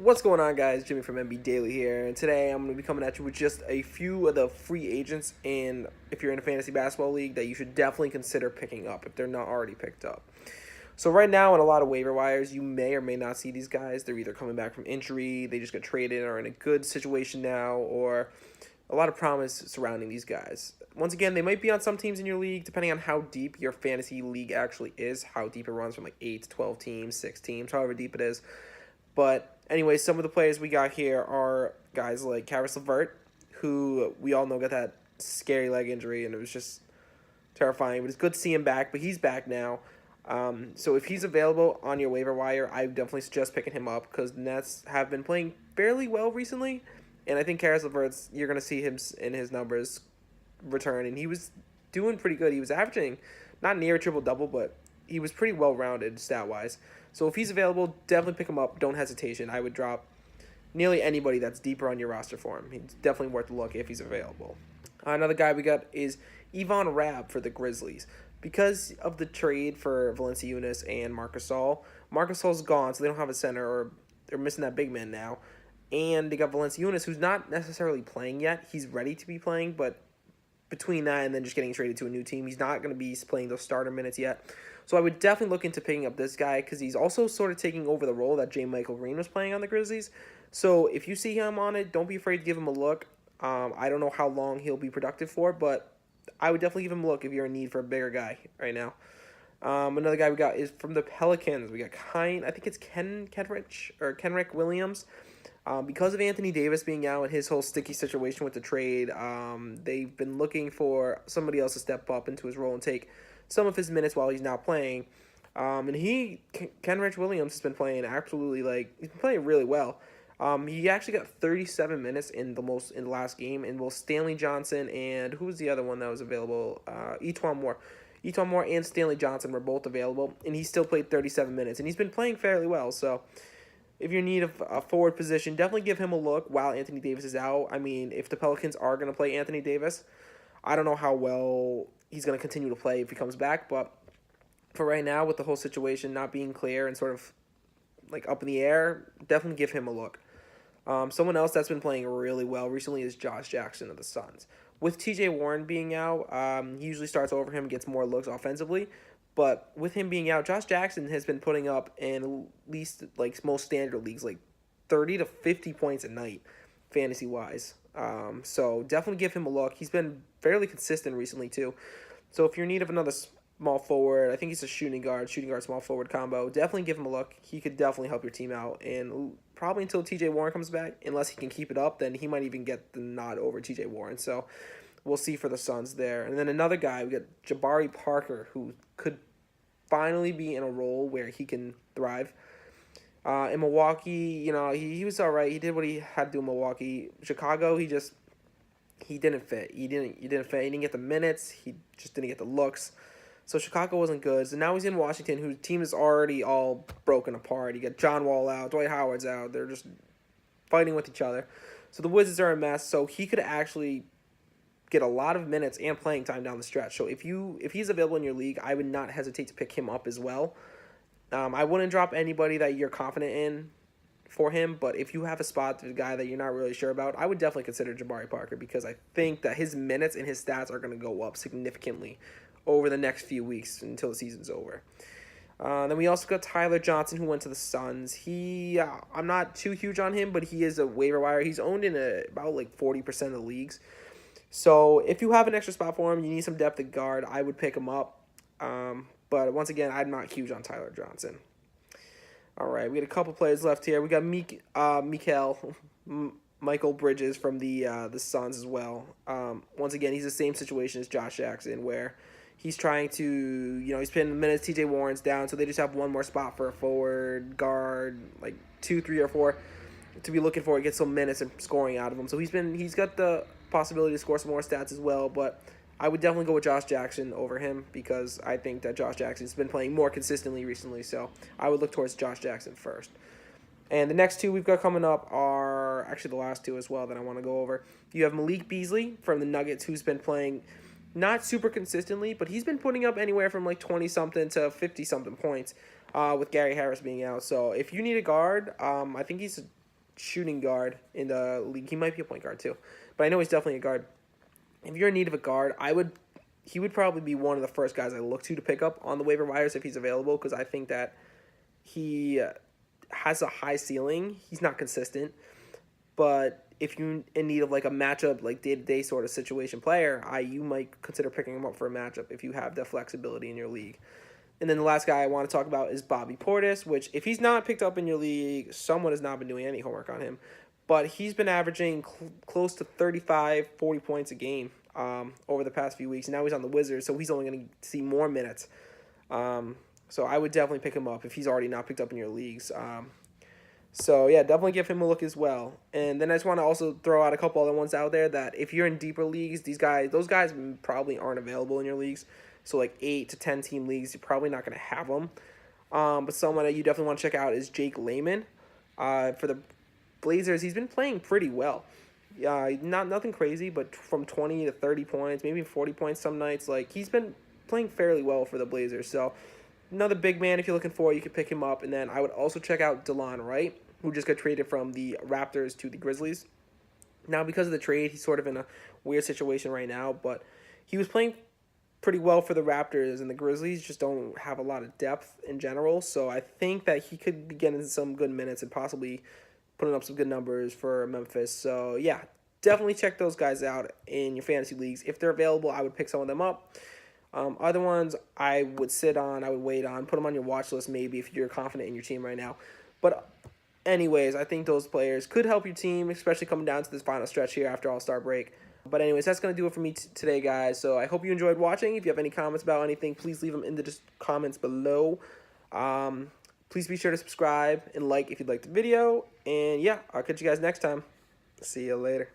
What's going on, guys? Jimmy from MB Daily here, and today I'm going to be coming at you with just a few of the free agents, and if you're in a fantasy basketball league, that you should definitely consider picking up if they're not already picked up. So right now, in a lot of waiver wires, you may or may not see these guys. They're either coming back from injury, they just got traded, or in a good situation now, or a lot of promise surrounding these guys. Once again, they might be on some teams in your league, depending on how deep your fantasy league actually is, how deep it runs from like 8 to 12 teams, 6 teams, however deep it is. But anyway, some of the players we got here are guys like Caris LeVert, who we all know got that scary leg injury, and it was just terrifying. But it's good to see him back, but he's back now. So if he's available on your waiver wire, I definitely suggest picking him up because the Nets have been playing fairly well recently. And I think Caris LeVert's, you're going to see him in his numbers return. And he was doing pretty good. He was averaging not near a triple-double, but he was pretty well-rounded stat-wise. So if he's available, definitely pick him up. Don't hesitation. I would drop nearly anybody that's deeper on your roster for him. He's definitely worth a look if he's available. Another guy we got is Ivan Rabb for the Grizzlies. Because of the trade for Valanciunas and Marc Gasol, Marc Gasol's gone, so they don't have a center, or they're missing that big man now. And they got Valanciunas, who's not necessarily playing yet. He's ready to be playing, but between that and then just getting traded to a new team, he's not going to be playing those starter minutes yet. So I would definitely look into picking up this guy because he's also sort of taking over the role that J. Michael Green was playing on the Grizzlies. So if you see him on it, don't be afraid to give him a look. I don't know how long he'll be productive for, but I would definitely give him a look if you're in need for a bigger guy right now. Another guy we got is from the Pelicans. We got Kenrick Williams. Because of Anthony Davis being out and his whole sticky situation with the trade, they've been looking for somebody else to step up into his role and take some of his minutes while he's not playing. Kenrick Williams has been playing he's been playing really well. He actually got 37 minutes in the last game, and both Stanley Johnson and who was the other one that was available? Etuan Moore. Etuan Moore and Stanley Johnson were both available, and he still played 37 minutes, and he's been playing fairly well. So if you're in need of a forward position, definitely give him a look while Anthony Davis is out. I mean, if the Pelicans are going to play Anthony Davis, I don't know how well he's going to continue to play if he comes back, but for right now, with the whole situation not being clear and sort of like up in the air, definitely give him a look. Someone else that's been playing really well recently is Josh Jackson of the Suns. With TJ Warren being out, he usually starts over him, gets more looks offensively. But with him being out, Josh Jackson has been putting up in at least like most standard leagues like 30 to 50 points a night, fantasy-wise. So definitely give him a look. He's been fairly consistent recently too. So if you're in need of another small forward, I think he's a shooting guard, small forward combo, definitely give him a look. He could definitely help your team out. And probably until TJ Warren comes back, unless he can keep it up, then he might even get the nod over TJ Warren. So we'll see for the Suns there. And then another guy, we got Jabari Parker, who could finally be in a role where he can thrive. In Milwaukee, he was all right. He did what he had to do in Milwaukee. Chicago, he didn't fit. He didn't fit. He didn't get the minutes. He just didn't get the looks. So Chicago wasn't good. So now he's in Washington, whose team is already all broken apart. You got John Wall out, Dwight Howard's out. They're just fighting with each other. So the Wizards are a mess. So he could actually get a lot of minutes and playing time down the stretch. So if he's available in your league, I would not hesitate to pick him up as well. I wouldn't drop anybody that you're confident in for him, but if you have a spot to a guy that you're not really sure about, I would definitely consider Jabari Parker because I think that his minutes and his stats are going to go up significantly over the next few weeks until the season's over. Then we also got Tyler Johnson, who went to the Suns. I'm not too huge on him, but he is a waiver wire. He's owned in about like 40% of the leagues. So if you have an extra spot for him, you need some depth at guard, I would pick him up. But once again, I'm not huge on Tyler Johnson. All right, we got a couple players left here. We got Michael Bridges from the Suns as well. Once again, he's the same situation as Josh Jackson, where he's trying to, he's putting the minutes. TJ Warren's down, so they just have one more spot for a forward, guard, like 2, 3, or 4 to be looking for. Get some minutes and scoring out of him. So he's got the possibility to score some more stats as well, but I would definitely go with Josh Jackson over him because I think that Josh Jackson's been playing more consistently recently, so I would look towards Josh Jackson first. And the next two we've got coming up are actually the last two as well that I want to go over. You have Malik Beasley from the Nuggets, who's been playing not super consistently, but he's been putting up anywhere from like 20-something to 50-something points with Gary Harris being out. So if you need a guard, I think he's shooting guard in the league. He might be a point guard too, but I know he's definitely a guard. If you're in need of a guard, he would probably be one of the first guys I look to pick up on the waiver wires if he's available, because I think that he has a high ceiling. He's not consistent, but if you're in need of like a matchup, like day-to-day sort of situation player, you might consider picking him up for a matchup if you have the flexibility in your league. And then the last guy I want to talk about is Bobby Portis, which if he's not picked up in your league, someone has not been doing any homework on him. But he's been averaging close to 35, 40 points a game over the past few weeks. And now he's on the Wizards, so he's only going to see more minutes. So I would definitely pick him up if he's already not picked up in your leagues. So, yeah, definitely give him a look as well. And then I just want to also throw out a couple other ones out there that if you're in deeper leagues, those guys probably aren't available in your leagues. So, like 8 to 10 team leagues, you're probably not going to have them. But someone that you definitely want to check out is Jake Layman. For the Blazers, he's been playing pretty well. Nothing crazy, but from 20 to 30 points, maybe 40 points some nights. Like, he's been playing fairly well for the Blazers. So, another big man if you're looking for, you could pick him up. And then I would also check out DeLon Wright, who just got traded from the Raptors to the Grizzlies. Now, because of the trade, he's sort of in a weird situation right now, but he was playing pretty well for the Raptors, and the Grizzlies just don't have a lot of depth in general, so I think that he could be getting some good minutes and possibly putting up some good numbers for Memphis. So, yeah, definitely check those guys out in your fantasy leagues. If they're available, I would pick some of them up. Other ones I would wait on, put them on your watch list maybe if you're confident in your team right now. But anyways, I think those players could help your team, especially coming down to this final stretch here after All-Star break. But anyways, that's going to do it for me today, guys. So I hope you enjoyed watching. If you have any comments about anything, please leave them in the comments below. Please be sure to subscribe and like if you'd like the video. And yeah, I'll catch you guys next time. See you later.